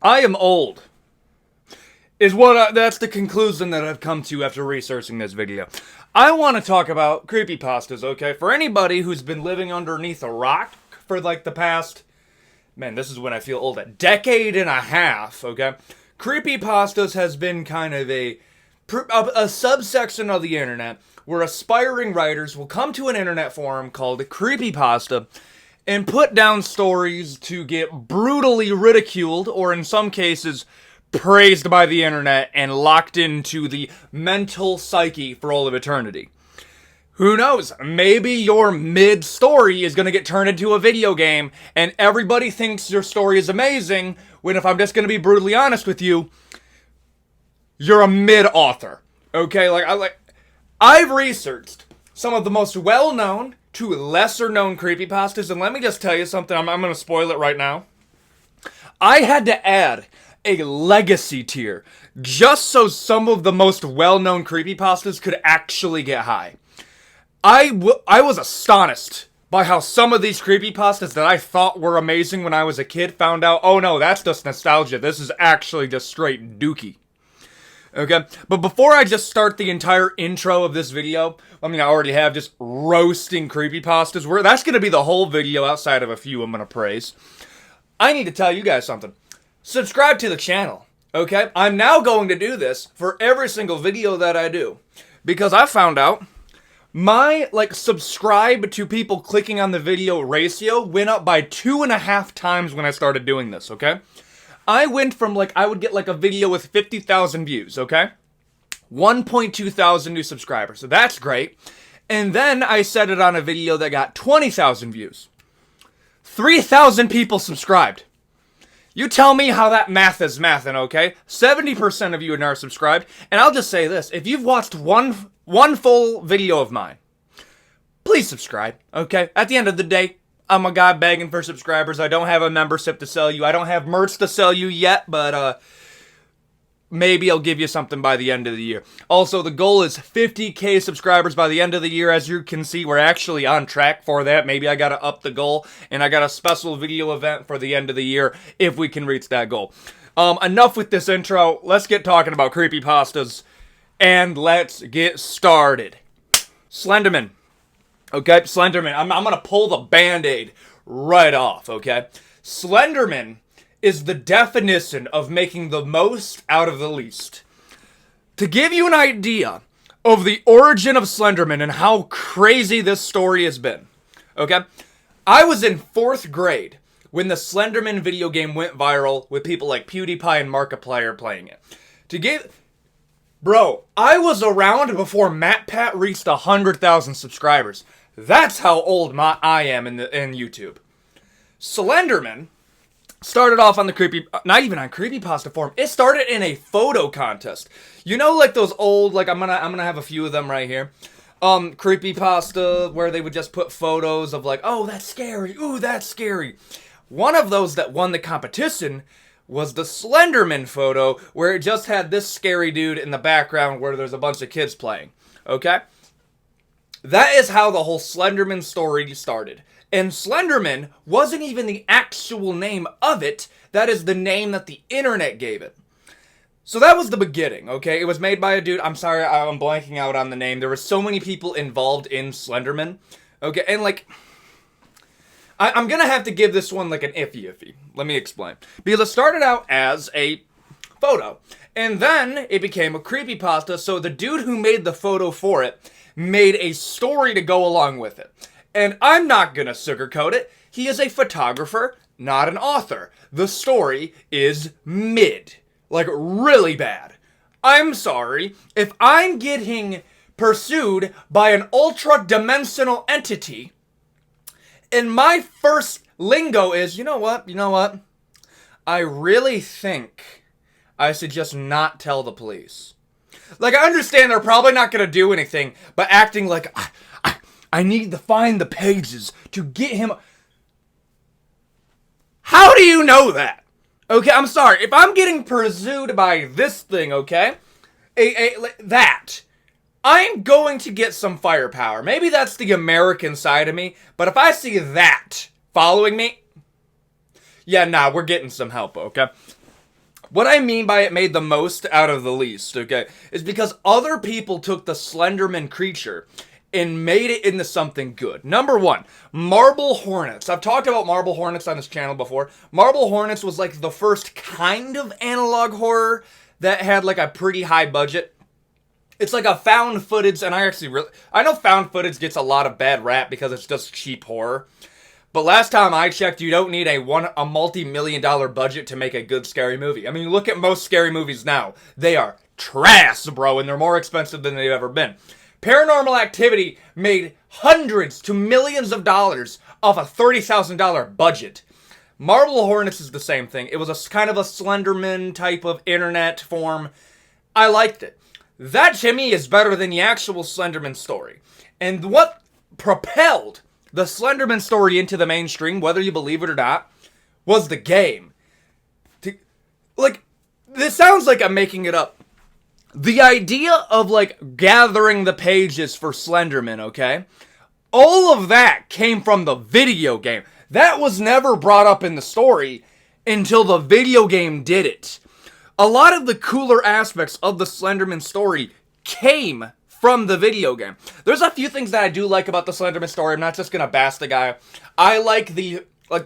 I am old. That's the conclusion that I've come to after researching this video. I want to talk about creepypastas, okay? For anybody who's been living underneath a rock for like the past, man, this is when I feel old, a decade and a half, okay? Creepypastas has been kind of a subsection of the internet where aspiring writers will come to an internet forum called Creepypasta and put down stories to get brutally ridiculed, or in some cases, praised by the internet and locked into the mental psyche for all of eternity. Who knows? Maybe your mid-story is going to get turned into a video game, and everybody thinks your story is amazing, when if I'm just going to be brutally honest with you, you're a mid-author. Okay? I've researched some of the most well-known to lesser-known creepypastas, and let me just tell you something, I'm going to spoil it right now. I had to add a legacy tier just so some of the most well-known creepypastas could actually get high. I was astonished by how some of these creepypastas that I thought were amazing when I was a kid found out, oh no, that's just nostalgia. This is actually just straight dookie. Okay, but before I just start the entire intro of this video, I already have just roasting creepypastas. That's going to be the whole video outside of a few I'm going to praise. I need to tell you guys something. Subscribe to the channel, okay? I'm now going to do this for every single video that I do. Because I found out my, subscribe to people clicking on the video ratio went up by 2.5 times when I started doing this, okay? I went from, I would get, a video with 50,000 views, okay? 1.2 thousand new subscribers, so that's great. And then I set it on a video that got 20,000 views. 3,000 people subscribed. You tell me how that math is mathin', okay? 70% of you are now subscribed, and I'll just say this. If you've watched one full video of mine, please subscribe, okay? At the end of the day, I'm a guy begging for subscribers. I don't have a membership to sell you. I don't have merch to sell you yet, but maybe I'll give you something by the end of the year. Also, the goal is 50k subscribers by the end of the year. As you can see, we're actually on track for that. Maybe I gotta up the goal, and I got a special video event for the end of the year if we can reach that goal. Enough with this intro. Let's get talking about creepypastas, and let's get started. Slenderman. Okay, Slenderman. I'm gonna pull the band-aid right off, okay? Slenderman is the definition of making the most out of the least. To give you an idea of the origin of Slenderman and how crazy this story has been, okay? I was in 4th grade when the Slenderman video game went viral with people like PewDiePie and Markiplier playing it. Bro, I was around before MatPat reached 100,000 subscribers. That's how old I am in YouTube. Slenderman started off on the not even on creepypasta forum. It started in a photo contest. You know, those old, I'm gonna have a few of them right here. Creepypasta where they would just put photos of oh, that's scary. Ooh, that's scary. One of those that won the competition was the Slenderman photo where it just had this scary dude in the background where there's a bunch of kids playing. Okay? That is how the whole Slenderman story started. And Slenderman wasn't even the actual name of it. That is the name that the internet gave it. So that was the beginning, okay? It was made by a dude. I'm sorry, I'm blanking out on the name. There were so many people involved in Slenderman. Okay, and I'm gonna have to give this one an iffy. Let me explain. Because it started out as a photo. And then it became a creepypasta, so the dude who made the photo for it made a story to go along with it. And I'm not gonna sugarcoat it. He is a photographer, not an author. The story is mid. Really bad. I'm sorry. If I'm getting pursued by an ultra-dimensional entity, and my first lingo is, you know what? I really think I should just not tell the police. I understand they're probably not gonna do anything, but acting like, I need to find the pages to get him. How do you know that? Okay, I'm sorry. If I'm getting pursued by this thing, okay? That. I'm going to get some firepower. Maybe that's the American side of me, but if I see that following me, yeah, nah, we're getting some help, okay? What I mean by it made the most out of the least, okay, is because other people took the Slenderman creature and made it into something good. Number one, Marble Hornets. I've talked about Marble Hornets on this channel before. Marble Hornets was like the first kind of analog horror that had like a pretty high budget. It's like a found footage, and I know found footage gets a lot of bad rap because it's just cheap horror. But last time I checked, you don't need a multi-million-dollar budget to make a good scary movie. I mean, look at most scary movies now. They are trash, bro, and they're more expensive than they've ever been. Paranormal Activity made hundreds to millions of dollars off a $30,000 budget. Marble Hornets is the same thing. It was a kind of a Slenderman type of internet form. I liked it. That, to me, is better than the actual Slenderman story. And what propelled the Slenderman story into the mainstream, whether you believe it or not, was the game. This sounds like I'm making it up. The idea of, gathering the pages for Slenderman, okay? All of that came from the video game. That was never brought up in the story until the video game did it. A lot of the cooler aspects of the Slenderman story came from the video game. There's a few things that I do like about the Slenderman story. I'm not just gonna bash the guy. I like the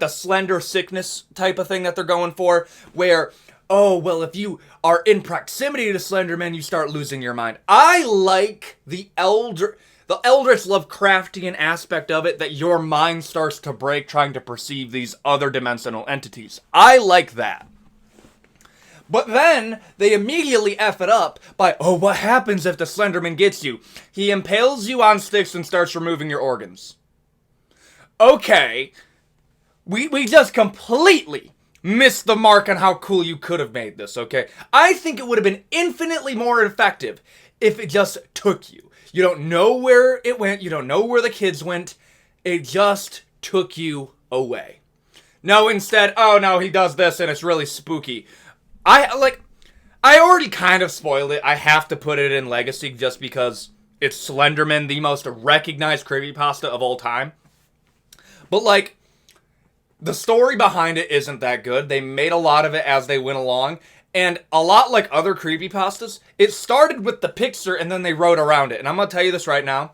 slender sickness type of thing that they're going for, where, oh, well, if you are in proximity to Slenderman, you start losing your mind. I like the Eldritch Lovecraftian aspect of it, that your mind starts to break trying to perceive these other dimensional entities. I like that. But then, they immediately F it up by, oh, what happens if the Slenderman gets you? He impales you on sticks and starts removing your organs. Okay, we just completely missed the mark on how cool you could have made this, okay? I think it would have been infinitely more effective if it just took you. You don't know where it went, you don't know where the kids went, it just took you away. No, instead, oh no, he does this and it's really spooky. I already kind of spoiled it. I have to put it in Legacy just because it's Slenderman, the most recognized creepypasta of all time. But, the story behind it isn't that good. They made a lot of it as they went along. And a lot like other creepypastas, it started with the picture and then they wrote around it. And I'm going to tell you this right now.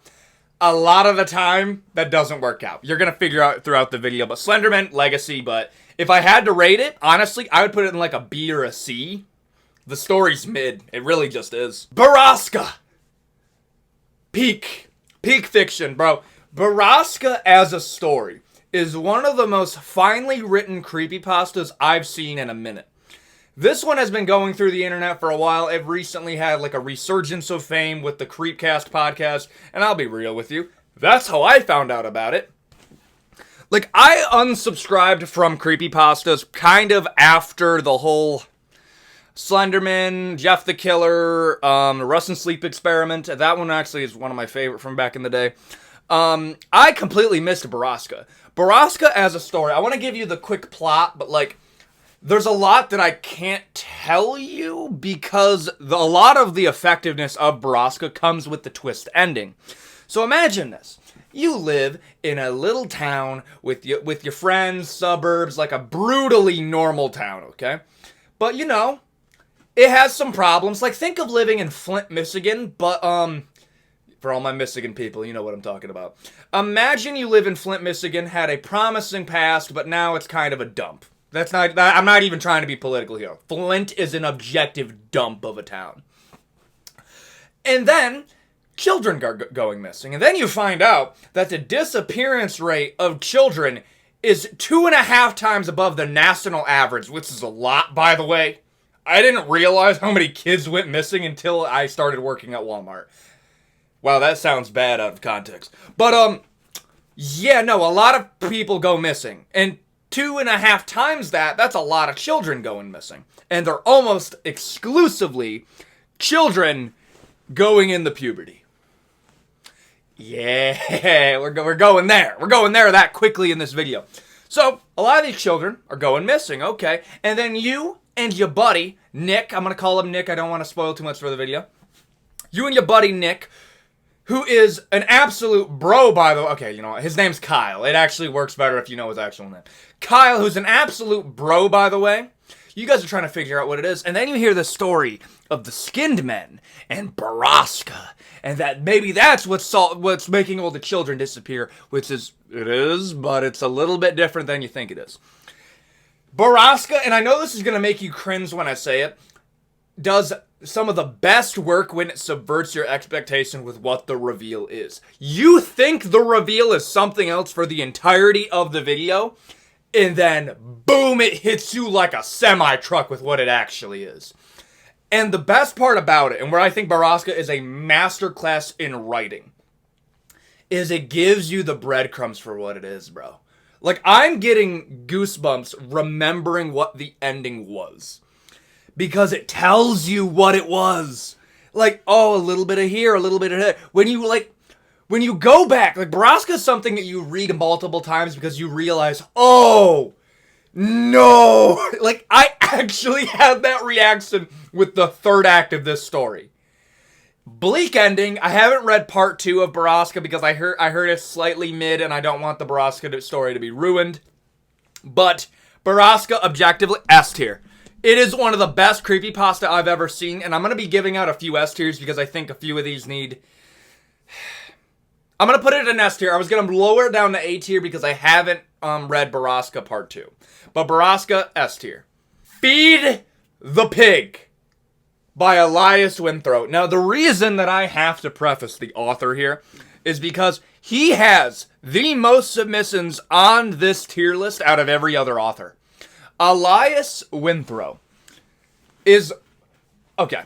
A lot of the time, that doesn't work out. You're going to figure out throughout the video. But Slenderman, Legacy, but if I had to rate it, honestly, I would put it in a B or a C. The story's mid. It really just is. Borrasca! Peak fiction, bro. Borrasca as a story is one of the most finely written creepypastas I've seen in a minute. This one has been going through the internet for a while. It recently had a resurgence of fame with the Creepcast podcast, and I'll be real with you, that's how I found out about it. I unsubscribed from creepypastas kind of after the whole Slenderman, Jeff the Killer, Rust and Sleep experiment. That one actually is one of my favorite from back in the day. I completely missed Borrasca. Borrasca as a story, I want to give you the quick plot, but there's a lot that I can't tell you because a lot of the effectiveness of Borrasca comes with the twist ending. So imagine this. You live in a little town with your friends, suburbs, like a brutally normal town, okay? But, it has some problems. Think of living in Flint, Michigan, but, for all my Michigan people, you know what I'm talking about. Imagine you live in Flint, Michigan, had a promising past, but now it's kind of a dump. I'm not even trying to be political here. Flint is an objective dump of a town. And then children are going missing. And then you find out that the disappearance rate of children is 2.5 times above the national average, which is a lot, by the way. I didn't realize how many kids went missing until I started working at Walmart. Wow, that sounds bad out of context. But, yeah, no, a lot of people go missing. And 2.5 times that's a lot of children going missing. And they're almost exclusively children going into puberty. Yeah, we're going there. We're going there that quickly in this video. So, a lot of these children are going missing, okay. And then you and your buddy, Nick, I'm going to call him Nick, I don't want to spoil too much for the video. You and your buddy, Nick, who is an absolute bro, by the way. Okay, you know what? His name's Kyle. It actually works better if you know his actual name. Kyle, who's an absolute bro, by the way. You guys are trying to figure out what it is, and then you hear the story of the skinned men and Borrasca, and that maybe that's what's making all the children disappear, which is, it is, but it's a little bit different than you think it is. Borrasca, and I know this is going to make you cringe when I say it, does some of the best work when it subverts your expectation with what the reveal is. You think the reveal is something else for the entirety of the video, and then boom, it hits you like a semi-truck with what it actually is. And the best part about it, and where I think Borrasca is a masterclass in writing, is it gives you the breadcrumbs for what it is, bro. Like, I'm getting goosebumps remembering what the ending was. Because it tells you what it was. Like, oh, a little bit of here, a little bit of there. When you go back, like, Borrasca is something that you read multiple times because you realize, oh, no. Like, I actually had that reaction with the third act of this story. Bleak ending. I haven't read part 2 of Borrasca because I heard it's slightly mid and I don't want the Borrasca story to be ruined. But Borrasca, objectively, S tier. It is one of the best creepypasta I've ever seen, and I'm going to be giving out a few S tiers because I think a few of these need... I'm going to put it in S tier. I was going to lower it down to A tier because I haven't read Borrasca part 2. But Borrasca, S tier. Feed the Pig by Eyeless Jack. Now, the reason that I have to preface the author here is because he has the most submissions on this tier list out of every other author. Eyeless Jack is... Okay.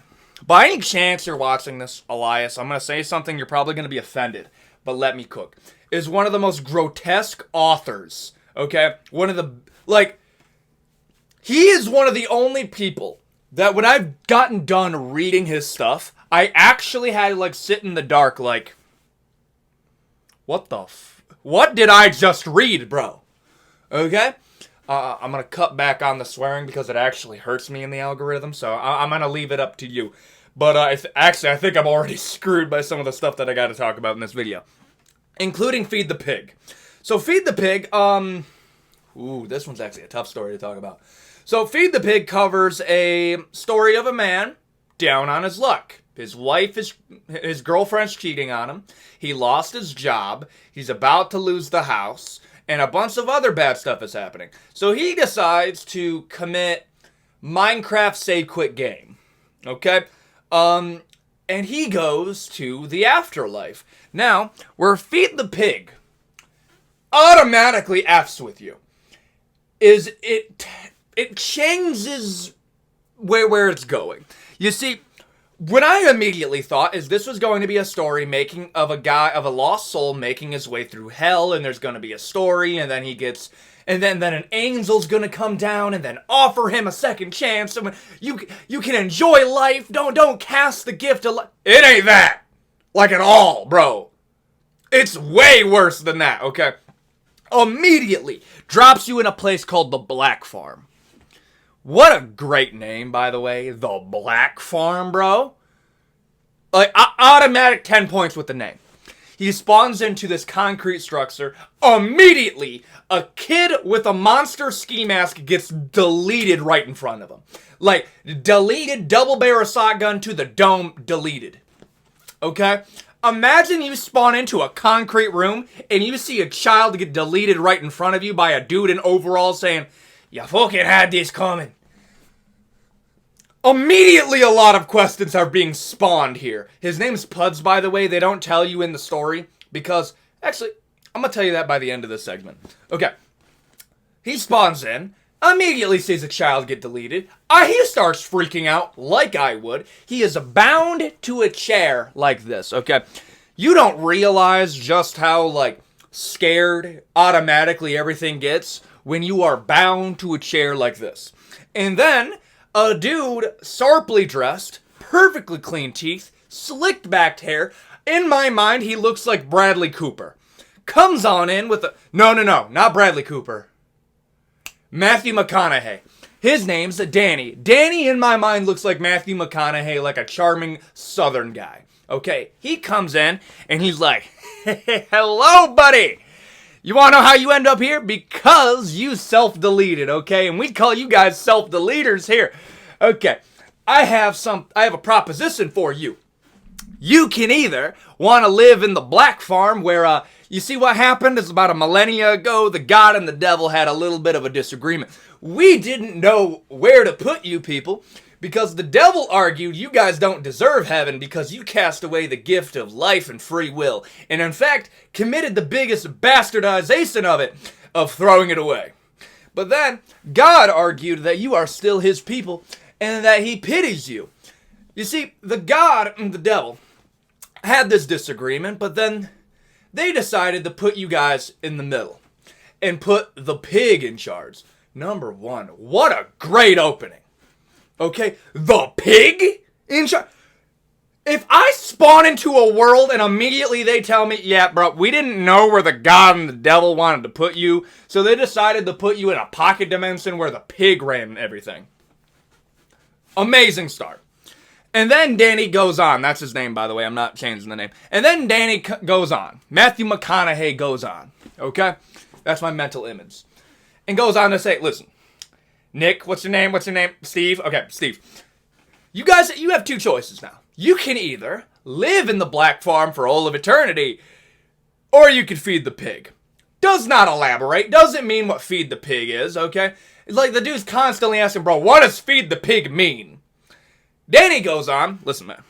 By any chance you're watching this, Elias, I'm going to say something you're probably going to be offended, but let me cook. Is one of the most grotesque authors, okay? One of the... Like, he is one of the only people that when I've gotten done reading his stuff, I actually had to, like, sit in the dark, like... What did I just read, bro? Okay? I'm going to cut back on the swearing because it actually hurts me in the algorithm, so I'm going to leave it up to you. But I think I'm already screwed by some of the stuff that I got to talk about in this video. Including Feed the Pig. So Feed the Pig, ooh, this one's actually a tough story to talk about. So Feed the Pig covers a story of a man down on his luck. His girlfriend's cheating on him. He lost his job. He's about to lose the house. And a bunch of other bad stuff is happening. So he decides to commit Minecraft Say Quit game. Okay? And he goes to the afterlife. Now, where Feed the Pig automatically F's with you is it changes where it's going. You see, what I immediately thought is this was going to be a story of a lost soul making his way through hell, and there's going to be a story, and then then an angel's going to come down and then offer him a second chance. And you can enjoy life. Don't cast the gift of life. It ain't that. Like at all, bro. It's way worse than that, okay? Immediately drops you in a place called the Black Farm. What a great name, by the way. The Black Farm, bro. Like, automatic 10 points with the name. He spawns into this concrete structure. Immediately, a kid with a monster ski mask gets deleted right in front of him. Like, deleted, double barrel shotgun to the dome, deleted. Okay? Imagine you spawn into a concrete room and you see a child get deleted right in front of you by a dude in overalls saying, "You fucking had this coming." Immediately a lot of questions are being spawned here. His name's Puds, by the way. They don't tell you in the story because, actually, I'm going to tell you that by the end of this segment. Okay. He spawns in, immediately sees a child get deleted. He starts freaking out like I would. He is bound to a chair like this, okay? You don't realize just how, like, scared automatically everything gets when you are bound to a chair like this. And then a dude, sharply dressed, perfectly clean teeth, slicked back hair. In my mind, he looks like Bradley Cooper. Comes on in with a... No, not Bradley Cooper. Matthew McConaughey. His name's Danny. Danny, in my mind, looks like Matthew McConaughey, like a charming southern guy. Okay, he comes in, and he's like, "Hello, buddy. You want to know how you end up here? Because you self-deleted, okay? And we call you guys self-deleters here. Okay, I have a proposition for you. You can either want to live in the Black Farm where, you see what happened is about a millennia ago, the God and the devil had a little bit of a disagreement. We didn't know where to put you people because the devil argued you guys don't deserve heaven because you cast away the gift of life and free will. And in fact, committed the biggest bastardization of it, of throwing it away. But then, God argued that you are still his people and that he pities you. You see, the God and the devil had this disagreement, but then they decided to put you guys in the middle and put the pig in charge. Number one, what a great opening. Okay, the pig in charge. If I spawn into a world and immediately they tell me, yeah, bro, we didn't know where the God and the devil wanted to put you, so they decided to put you in a pocket dimension where the pig ran everything. Amazing start. And then Danny goes on. That's his name, by the way. I'm not changing the name. And then Danny goes on. Matthew McConaughey goes on. Okay? That's my mental image. And goes on to say, listen, Nick, what's your name? What's your name? Steve? Okay, Steve. You guys, you have two choices now. You can either live in the Black Farm for all of eternity, or you can feed the pig. Does not elaborate. Doesn't mean what feed the pig is, okay? It's like the dude's constantly asking, bro, what does feed the pig mean? Danny goes on, listen man,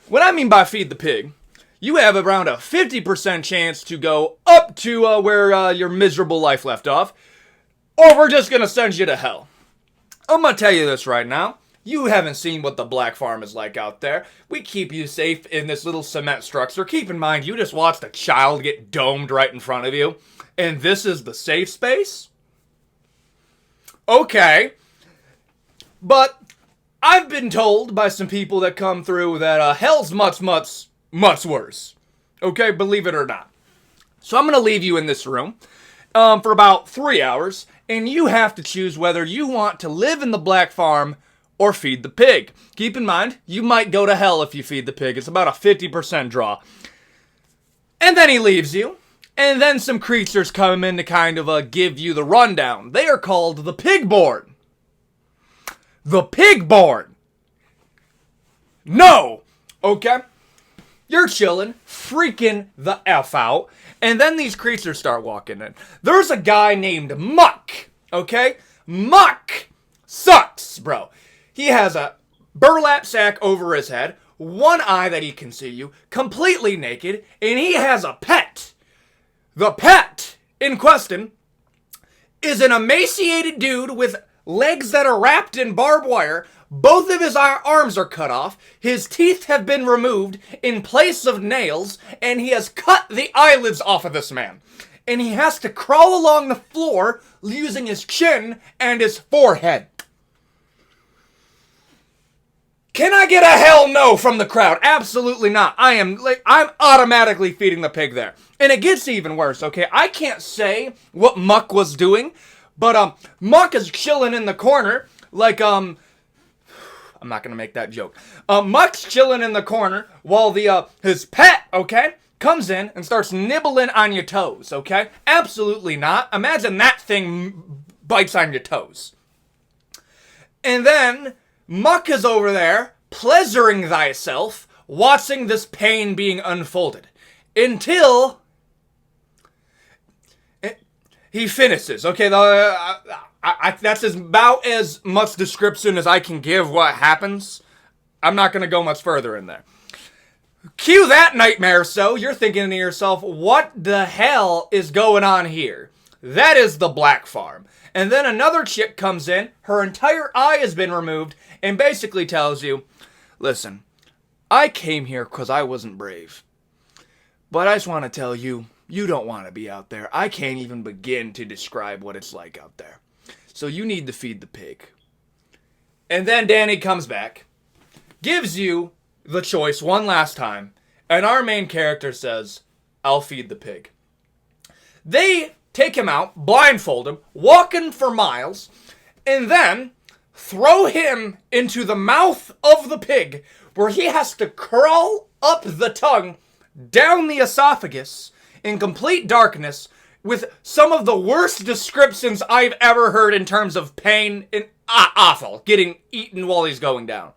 what I mean by feed the pig, you have around a 50% chance to go up to where your miserable life left off, or we're just going to send you to hell. I'm going to tell you this right now, you haven't seen what the Black Farm is like out there. We keep you safe in this little cement structure. Keep in mind, you just watched a child get domed right in front of you, and this is the safe space? Okay, but I've been told by some people that come through that hell's much worse. Okay, believe it or not. So I'm going to leave you in this room for about 3 hours, and you have to choose whether you want to live in the Black Farm or feed the pig. Keep in mind, you might go to hell if you feed the pig. It's about a 50% draw. And then he leaves you, and then some creatures come in to kind of give you the rundown. They are called the Pigborn. The Pigborn. No. Okay. You're chilling, freaking the F out, and then these creatures start walking in. There's a guy named Muck. Okay? Muck sucks, bro. He has a burlap sack over his head, one eye that he can see you, completely naked, and he has a pet. The pet in question is an emaciated dude with legs that are wrapped in barbed wire. Both of his arms are cut off. His teeth have been removed in place of nails. And he has cut the eyelids off of this man. And he has to crawl along the floor using his chin and his forehead. Can I get a hell no from the crowd? Absolutely not. I'm automatically feeding the pig there. And it gets even worse, okay? I can't say what Muck was doing. But, Muck is chilling in the corner, like, I'm not gonna make that joke. Muck's chilling in the corner while his pet, okay, comes in and starts nibbling on your toes, okay? Absolutely not. Imagine that thing bites on your toes. And then, Muck is over there, pleasuring thyself, watching this pain being unfolded. Until he finishes, okay? That's about as much description as I can give what happens. I'm not going to go much further in there. Cue that nightmare, so you're thinking to yourself, what the hell is going on here? That is the Black Farm. And then another chick comes in, her entire eye has been removed, and basically tells you, listen, I came here because I wasn't brave. But I just want to tell you, you don't want to be out there. I can't even begin to describe what it's like out there. So you need to feed the pig. And then Danny comes back, gives you the choice one last time, and our main character says, I'll feed the pig. They take him out, blindfold him, walking for miles, and then throw him into the mouth of the pig, where he has to crawl up the tongue, down the esophagus, in complete darkness, with some of the worst descriptions I've ever heard in terms of pain and awful, getting eaten while he's going down.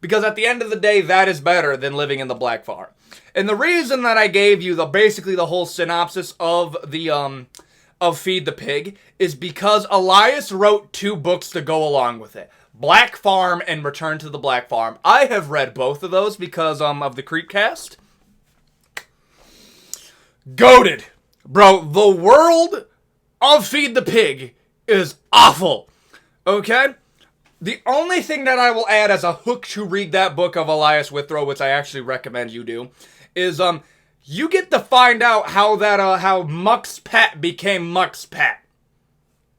Because at the end of the day, that is better than living in the Black Farm. And the reason that I gave you basically the whole synopsis of of Feed the Pig is because Elias wrote 2 books to go along with it. Black Farm and Return to the Black Farm. I have read both of those because of the Creepcast. Goated. Bro, the world of Feed the Pig is awful. Okay? The only thing that I will add as a hook to read that book of Elias Withrow, which I actually recommend you do, is you get to find out how Muck's Pet became Muck's Pet.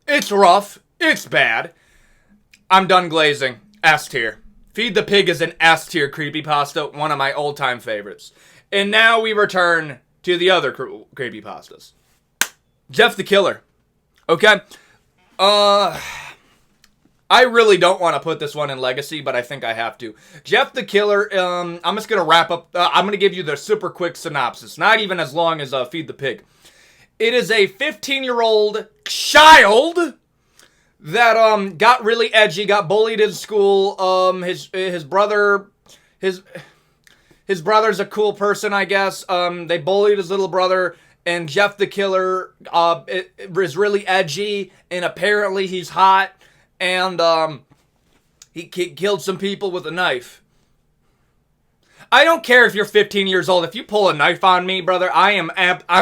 It's rough. It's bad. I'm done glazing. S tier. Feed the Pig is an S tier creepypasta, one of my old-time favorites. And now we return to the other creepypastas. Jeff the Killer. Okay? I really don't want to put this one in Legacy, but I think I have to. Jeff the Killer, I'm just going to wrap up. I'm going to give you the super quick synopsis. Not even as long as Feed the Pig. It is a 15-year-old child that got really edgy, got bullied in school. His brother's a cool person, I guess. They bullied his little brother, and Jeff the Killer is really edgy, and apparently he's hot. And, he killed some people with a knife. I don't care if you're 15 years old. If you pull a knife on me, brother, I'm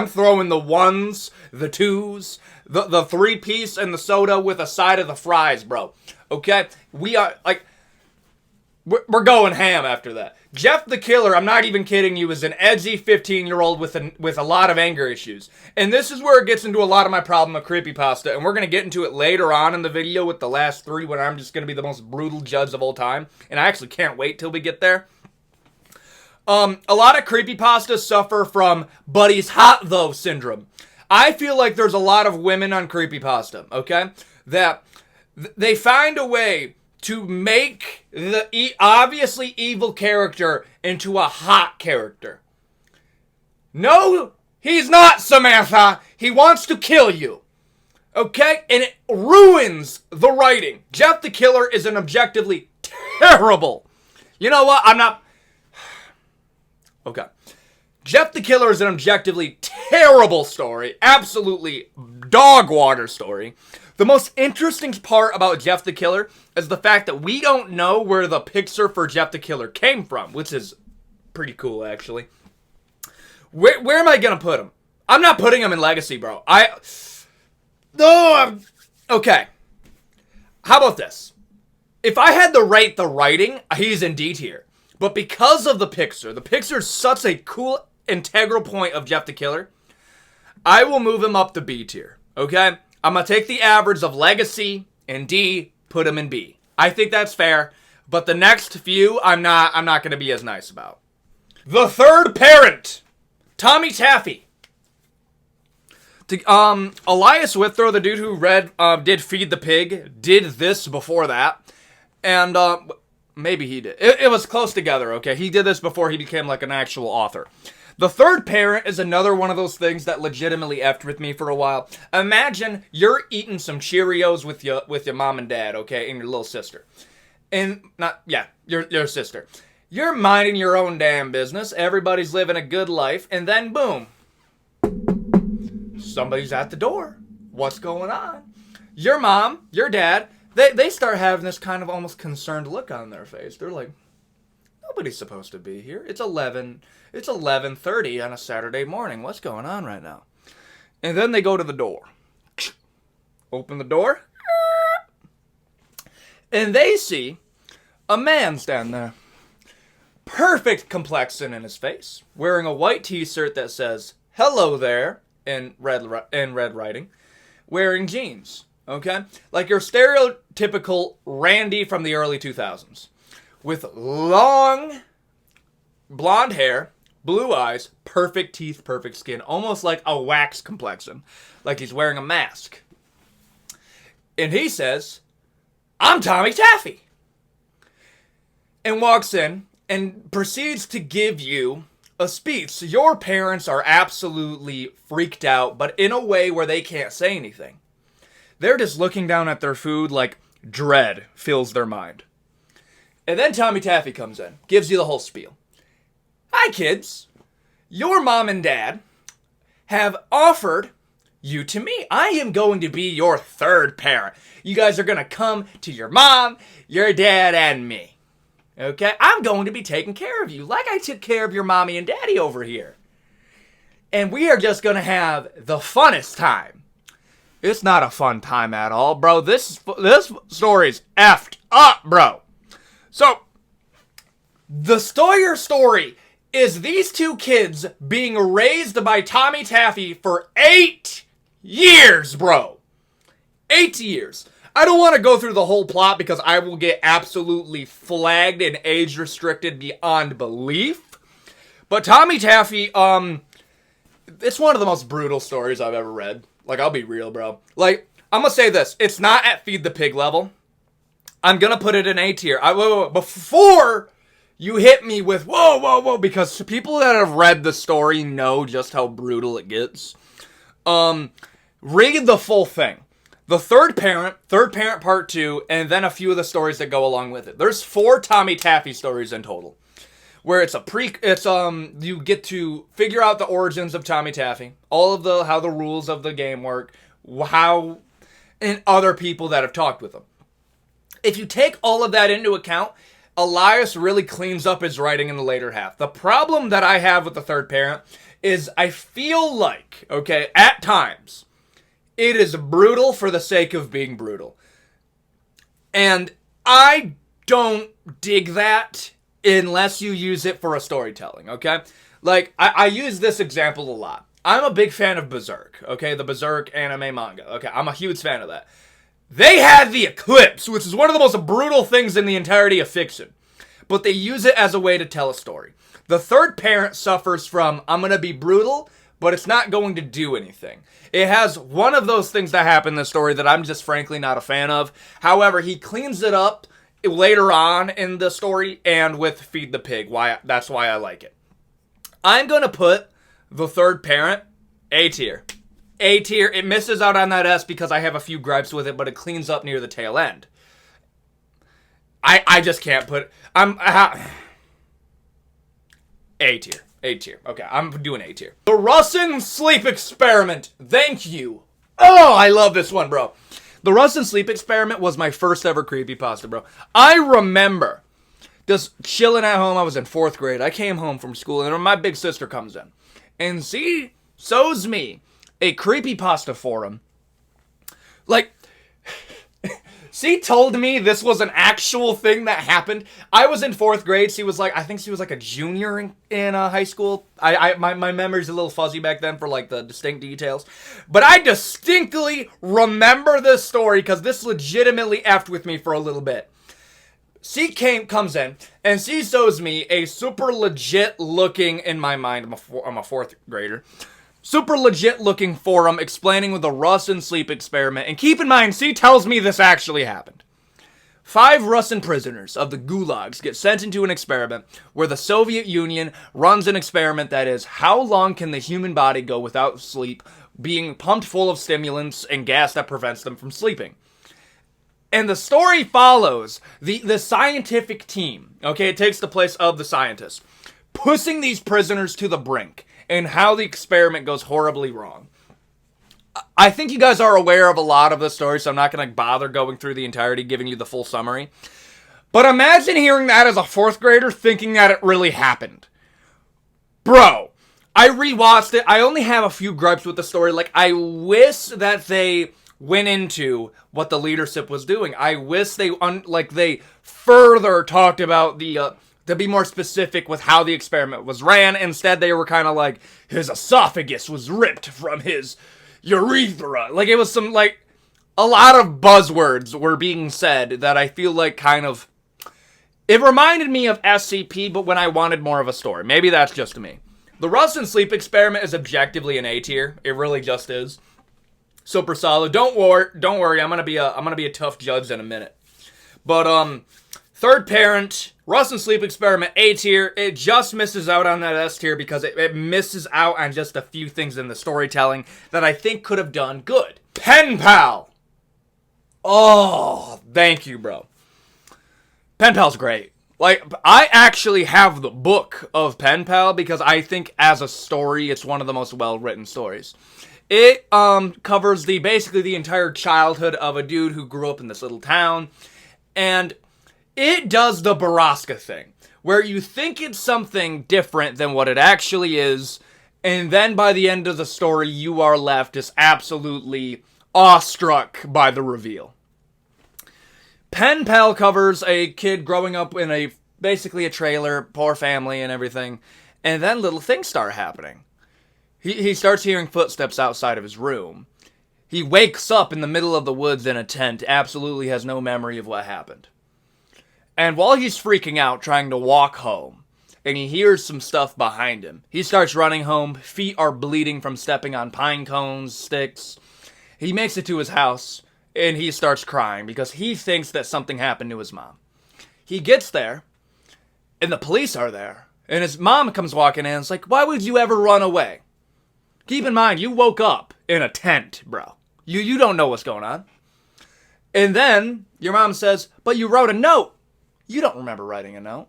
throwing the 1s, the 2s, the 3-piece, and the soda with a side of the fries, bro. Okay? We are, we're going ham after that. Jeff the Killer, I'm not even kidding you, is an edgy 15-year-old with a lot of anger issues. And this is where it gets into a lot of my problem with creepypasta, and we're going to get into it later on in the video with the last 3 when I'm just going to be the most brutal judge of all time. And I actually can't wait till we get there. A lot of creepypastas suffer from Buddy's Hot Though syndrome. I feel like there's a lot of women on creepypasta, okay? That they find a way to make the obviously evil character into a hot character. No, he's not, Samantha. He wants to kill you. Okay? And it ruins the writing. Jeff the Killer is an objectively terrible. You know what? I'm not... Okay. Jeff the Killer is an objectively terrible story. Absolutely dog water story. The most interesting part about Jeff the Killer is the fact that we don't know where the picture for Jeff the Killer came from, which is pretty cool, actually. Where am I going to put him? I'm not putting him in Legacy, bro. Okay. How about this? If I had to rate the writing, he's in D tier. But because of the picture is such a cool, integral point of Jeff the Killer, I will move him up to B tier, okay? I'm going to take the average of Legacy and D, put him in B. I think that's fair, but the next few I'm not going to be as nice about. The third parent, Tommy Taffy. Elias Withrow, the dude who did Feed the Pig, did this before that. And maybe he did. It was close together, okay? He did this before he became like an actual author. The third parent is another one of those things that legitimately effed with me for a while. Imagine you're eating some Cheerios with your mom and dad, okay, and your little sister. Your sister. You're minding your own damn business. Everybody's living a good life, and then boom. Somebody's at the door. What's going on? Your mom, your dad, they start having this kind of almost concerned look on their face. They're like, nobody's supposed to be here. It's 11:30 on a Saturday morning. What's going on right now? And then they go to the door. Open the door. And they see a man stand there. Perfect complexion in his face. Wearing a white t-shirt that says, "Hello there," in red writing. Wearing jeans. Okay? Like your stereotypical Randy from the early 2000s. With long blonde hair, blue eyes, perfect teeth, perfect skin. Almost like a wax complexion. Like he's wearing a mask. And he says, "I'm Tommy Taffy." And walks in and proceeds to give you a speech. So your parents are absolutely freaked out, but in a way where they can't say anything. They're just looking down at their food like dread fills their mind. And then Tommy Taffy comes in, gives you the whole spiel. Hi, kids. Your mom and dad have offered you to me. I am going to be your third parent. You guys are going to come to your mom, your dad, and me. Okay? I'm going to be taking care of you like I took care of your mommy and daddy over here. And we are just going to have the funnest time. It's not a fun time at all, bro. This story's effed up, bro. So, the Sawyer story is these two kids being raised by Tommy Taffy for 8 years, bro. 8 years. I don't want to go through the whole plot because I will get absolutely flagged and age restricted beyond belief. But Tommy Taffy, it's one of the most brutal stories I've ever read. Like, I'll be real, bro. Like, I'm gonna say this. It's not at Feed the Pig level. I'm gonna put it in A tier. Before you hit me with whoa, because people that have read the story know just how brutal it gets. Read the full thing. The third parent part 2, and then a few of the stories that go along with it. There's 4 Tommy Taffy stories in total. Where you get to figure out the origins of Tommy Taffy, all of how the rules of the game work, and other people that have talked with him. If you take all of that into account, Elias really cleans up his writing in the later half. The problem that I have with the third parent is I feel like, okay, at times, it is brutal for the sake of being brutal. And I don't dig that unless you use it for a storytelling, okay? Like, I use this example a lot. I'm a big fan of Berserk, okay? The Berserk anime manga, okay? I'm a huge fan of that. They had the eclipse, which is one of the most brutal things in the entirety of fiction. But they use it as a way to tell a story. The third parent suffers from, I'm going to be brutal, but it's not going to do anything. It has one of those things that happen in the story that I'm just frankly not a fan of. However, he cleans it up later on in the story and with Feed the Pig. That's why I like it. I'm going to put the third parent A tier. A tier. It misses out on that S because I have a few gripes with it, but it cleans up near the tail end. I just can't put... A tier. A tier. Okay, I'm doing A tier. The Russin Sleep Experiment. Thank you. Oh, I love this one, bro. The Russin Sleep Experiment was my first ever creepypasta, bro. I remember just chilling at home. I was in 4th grade. I came home from school, and my big sister comes in. And she shows me a creepypasta forum. Like, she told me this was an actual thing that happened. I was in 4th grade. I think she was like a junior in high school. My memory's a little fuzzy back then for like the distinct details. But I distinctly remember this story because this legitimately effed with me for a little bit. She comes in, and she shows me a super legit looking, in my mind, I'm a 4th grader, super legit looking forum explaining with the Russin Sleep Experiment. And keep in mind, she tells me this actually happened. 5 Russian prisoners of the gulags get sent into an experiment where the Soviet Union runs an experiment that is, how long can the human body go without sleep, being pumped full of stimulants and gas that prevents them from sleeping. And the story follows the scientific team, okay, it takes the place of the scientists, pushing these prisoners to the brink, and how the experiment goes horribly wrong. I think you guys are aware of a lot of the story, so I'm not going to bother going through the entirety, giving you the full summary. But imagine hearing that as a 4th grader, thinking that it really happened. Bro, I rewatched it. I only have a few gripes with the story. Like, I wish that they went into what the leadership was doing. I wish they further talked about to be more specific with how the experiment was ran. Instead, they were kind of like, his esophagus was ripped from his urethra. Like, it was some, like, a lot of buzzwords were being said that I feel like kind of, it reminded me of SCP, but when I wanted more of a story. Maybe that's just me. The Russin Sleep Experiment is objectively an A tier. It really just is. Super solid. Don't worry. I'm gonna be a tough judge in a minute. But Third parent, Rust and Sleep Experiment, A tier. It just misses out on that S tier because it misses out on just a few things in the storytelling that I think could have done good. Penpal. Oh, thank you, bro. Penpal's great. Like, I actually have the book of Penpal because I think as a story, it's one of the most well-written stories. It covers basically the entire childhood of a dude who grew up in this little town, and it does the Borrasca thing, where you think it's something different than what it actually is, and then by the end of the story, you are left just absolutely awestruck by the reveal. Penpal covers a kid growing up in basically a trailer, poor family and everything, and then little things start happening. He starts hearing footsteps outside of his room. He wakes up in the middle of the woods in a tent, absolutely has no memory of what happened. And while he's freaking out, trying to walk home, and he hears some stuff behind him, he starts running home, feet are bleeding from stepping on pine cones, sticks. He makes it to his house, and he starts crying because he thinks that something happened to his mom. He gets there, and the police are there, and his mom comes walking in and is like, why would you ever run away? Keep in mind, you woke up in a tent, bro. You don't know what's going on. And then your mom says, but you wrote a note. You don't remember writing a note.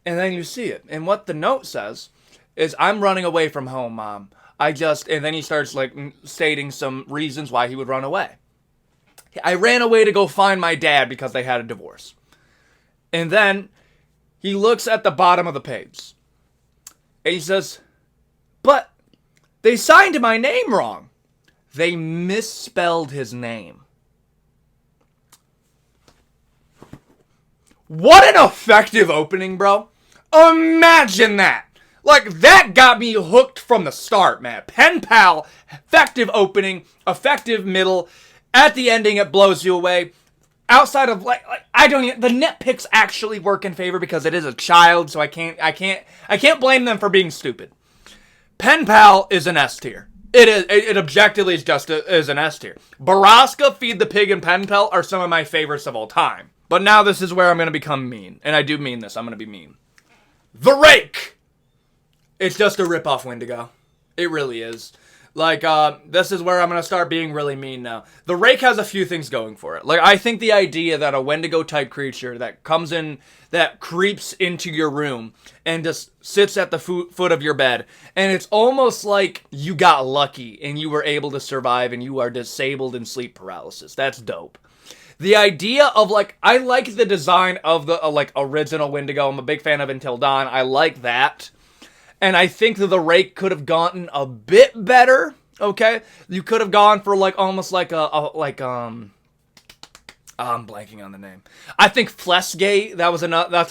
And then you see it. And what the note says is, I'm running away from home, Mom. And then he starts stating some reasons why he would run away. I ran away to go find my dad because they had a divorce. And then he looks at the bottom of the page. And he says, but they signed my name wrong. They misspelled his name. What an effective opening, bro. Imagine that. Like, that got me hooked from the start, man. Penpal, effective opening, effective middle. At the ending, it blows you away. Outside of, the nitpicks actually work in favor because it is a child, so I can't blame them for being stupid. Penpal is an S tier. It objectively is an S tier. Borrasca, Feed the Pig, and Penpal are some of my favorites of all time. But now this is where I'm going to become mean. And I do mean this. I'm going to be mean. The Rake! It's just a rip-off Wendigo. It really is. This is where I'm going to start being really mean now. The Rake has a few things going for it. I think the idea that a Wendigo-type creature that comes in, that creeps into your room and just sits at the foot of your bed, and it's almost like you got lucky and you were able to survive and you are disabled in sleep paralysis. That's dope. The idea of, I like the design of the, original Wendigo. I'm a big fan of Until Dawn. I like that. And I think that the Rake could have gotten a bit better, okay? You could have gone for, almost I'm blanking on the name. I think Fleshgate, that's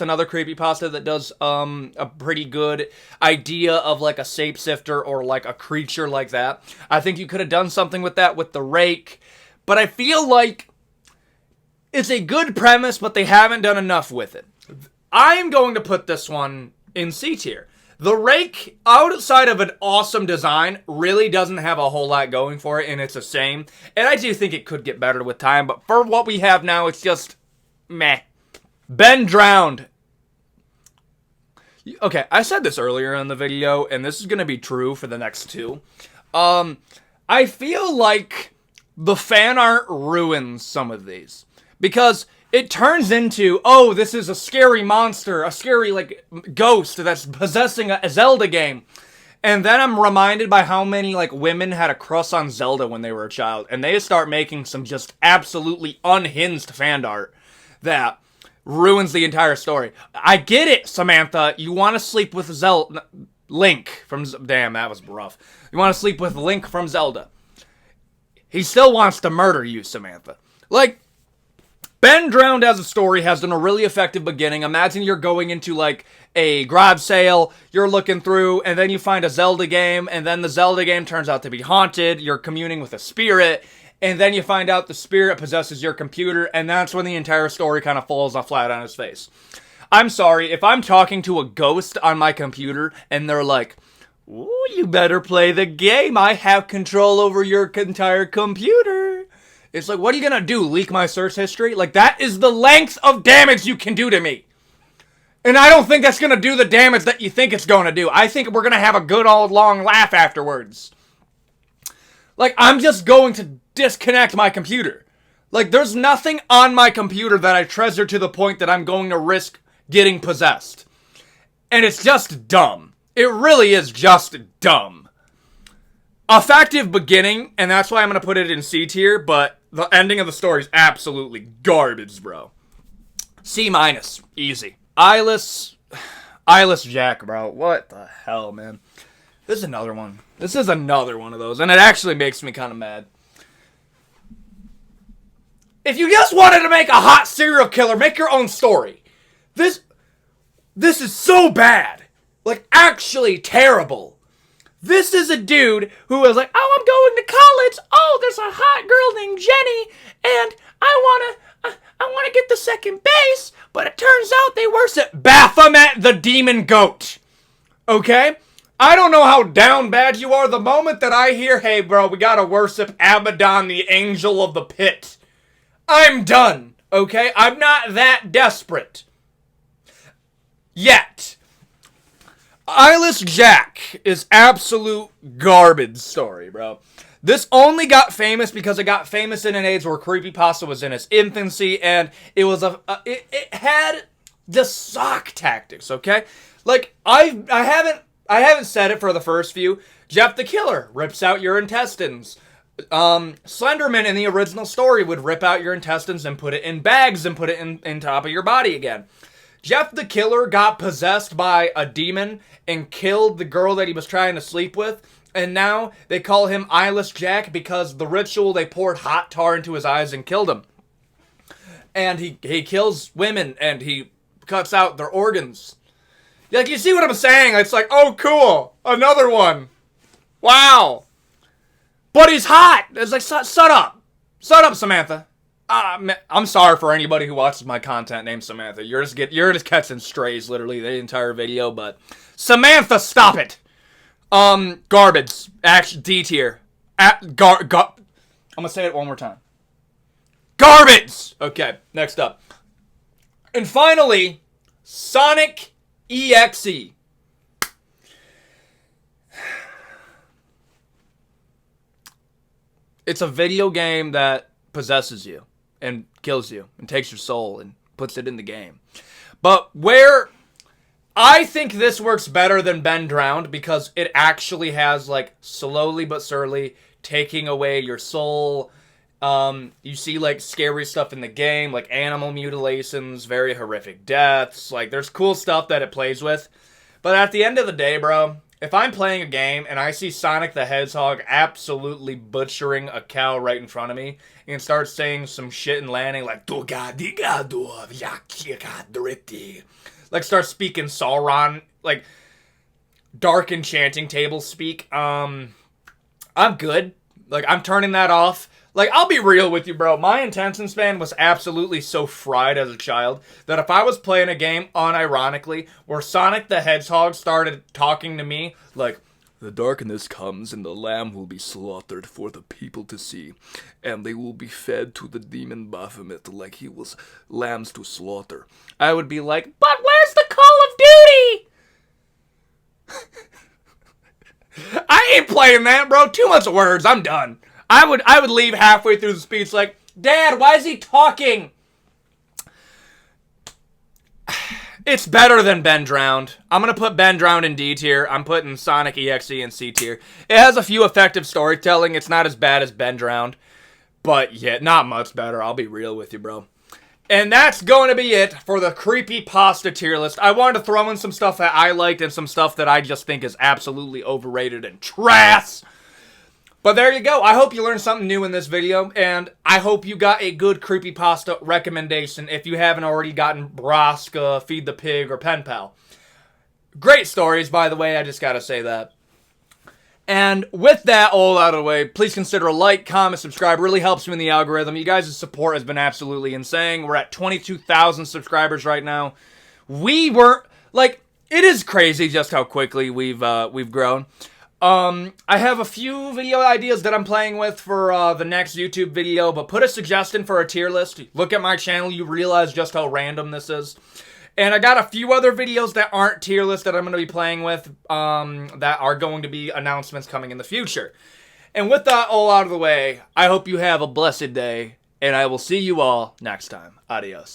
another creepypasta that does a pretty good idea of, a shapeshifter or, a creature like that. I think you could have done something with that with the Rake. But I feel like it's a good premise, but they haven't done enough with it. I'm going to put this one in C tier. The Rake, outside of an awesome design, really doesn't have a whole lot going for it, and it's a shame. And I do think it could get better with time, but for what we have now, it's just meh. Ben drowned. Okay, I said this earlier in the video, and this is going to be true for the next two. I feel like the fan art ruins some of these. Because it turns into, oh, this is a scary monster, a scary, ghost that's possessing a Zelda game. And then I'm reminded by how many, women had a crush on Zelda when they were a child. And they start making some just absolutely unhinged fan art that ruins the entire story. I get it, Samantha. You want to sleep with Link from... Damn, that was rough. You want to sleep with Link from Zelda. He still wants to murder you, Samantha. Ben Drowned as a story has done a really effective beginning. Imagine you're going into, a garage sale, you're looking through, and then you find a Zelda game, and then the Zelda game turns out to be haunted, you're communing with a spirit, and then you find out the spirit possesses your computer, and that's when the entire story kind of falls flat on its face. I'm sorry, if I'm talking to a ghost on my computer, and they're like, ooh, you better play the game, I have control over your entire computer. It's like, what are you gonna do? Leak my search history? Like, that is the length of damage you can do to me. And I don't think that's gonna do the damage that you think it's gonna do. I think we're gonna have a good old long laugh afterwards. Like, I'm just going to disconnect my computer. Like, there's nothing on my computer that I treasure to the point that I'm going to risk getting possessed. And it's just dumb. It really is just dumb. Effective beginning, and that's why I'm going to put it in C tier, but the ending of the story is absolutely garbage, bro. C-, easy. Eyeless Jack, bro. What the hell, man? This is another one. This is another one of those, and it actually makes me kind of mad. If you just wanted to make a hot serial killer, make your own story. This is so bad. Like, actually terrible. This is a dude who was like, oh, I'm going to college. Oh, there's a hot girl named Jenny, and I wanna get the second base, but it turns out they worship Baphomet the demon goat. Okay? I don't know how down bad you are the moment that I hear, hey, bro, we gotta worship Abaddon, the angel of the pit. I'm done, okay? I'm not that desperate. Yet. Eyeless Jack is absolute garbage story, bro. This only got famous because it got famous in an age where creepypasta was in its infancy, and it was it had the sock tactics, okay? Like, I haven't said it for the first few. Jeff the Killer rips out your intestines. Slenderman in the original story would rip out your intestines and put it in bags and put it in top of your body again. Jeff the Killer got possessed by a demon and killed the girl that he was trying to sleep with, and now they call him Eyeless Jack because the ritual, they poured hot tar into his eyes and killed him. And he kills women and he cuts out their organs. Like, you see what I'm saying? It's like, oh, cool, another one. Wow. But he's hot. It's like, shut up. Shut up, Samantha. I'm sorry for anybody who watches my content named Samantha. You're just catching strays, literally, the entire video, but Samantha, stop it. Garbage. Actually, D tier. I'm gonna say it one more time. Garbage! Okay, next up. And finally, Sonic EXE. It's a video game that possesses you and kills you and takes your soul and puts it in the game. But where I think this works better than Ben Drowned because it actually has, like, slowly but surely taking away your soul. You see, like, scary stuff in the game, like animal mutilations, very horrific deaths. Like, there's cool stuff that it plays with. But at the end of the day, bro, if I'm playing a game and I see Sonic the Hedgehog absolutely butchering a cow right in front of me and starts saying some shit and landing like like starts speaking Sauron, like dark enchanting table speak, I'm good. Like, I'm turning that off. Like, I'll be real with you, bro. My attention span was absolutely so fried as a child that if I was playing a game, unironically, where Sonic the Hedgehog started talking to me, like, the darkness comes and the lamb will be slaughtered for the people to see, and they will be fed to the demon Baphomet like he was lambs to slaughter, I would be like, but where's the Call of Duty? I ain't playing that, bro. Too much words. I'm done. I would leave halfway through the speech like, Dad, why is he talking? It's better than Ben Drowned. I'm going to put Ben Drowned in D tier. I'm putting Sonic EXE in C tier. It has a few effective storytelling. It's not as bad as Ben Drowned. But yeah, not much better. I'll be real with you, bro. And that's going to be it for the creepypasta tier list. I wanted to throw in some stuff that I liked and some stuff that I just think is absolutely overrated and trash. But there you go. I hope you learned something new in this video, and I hope you got a good creepypasta recommendation if you haven't already gotten Borrasca, Feed the Pig, or Penpal. Great stories, by the way, I just gotta say that. And with that all out of the way, please consider a like, comment, subscribe. Really helps me in the algorithm. You guys' support has been absolutely insane. We're at 22,000 subscribers right now. We weren't, like, it is crazy just how quickly we've grown. I have a few video ideas that I'm playing with for the next YouTube video, but put a suggestion for a tier list. Look at my channel, you realize just how random this is. And I got a few other videos that aren't tier list that I'm going to be playing with that are going to be announcements coming in the future. And with that all out of the way, I hope you have a blessed day, and I will see you all next time. Adios.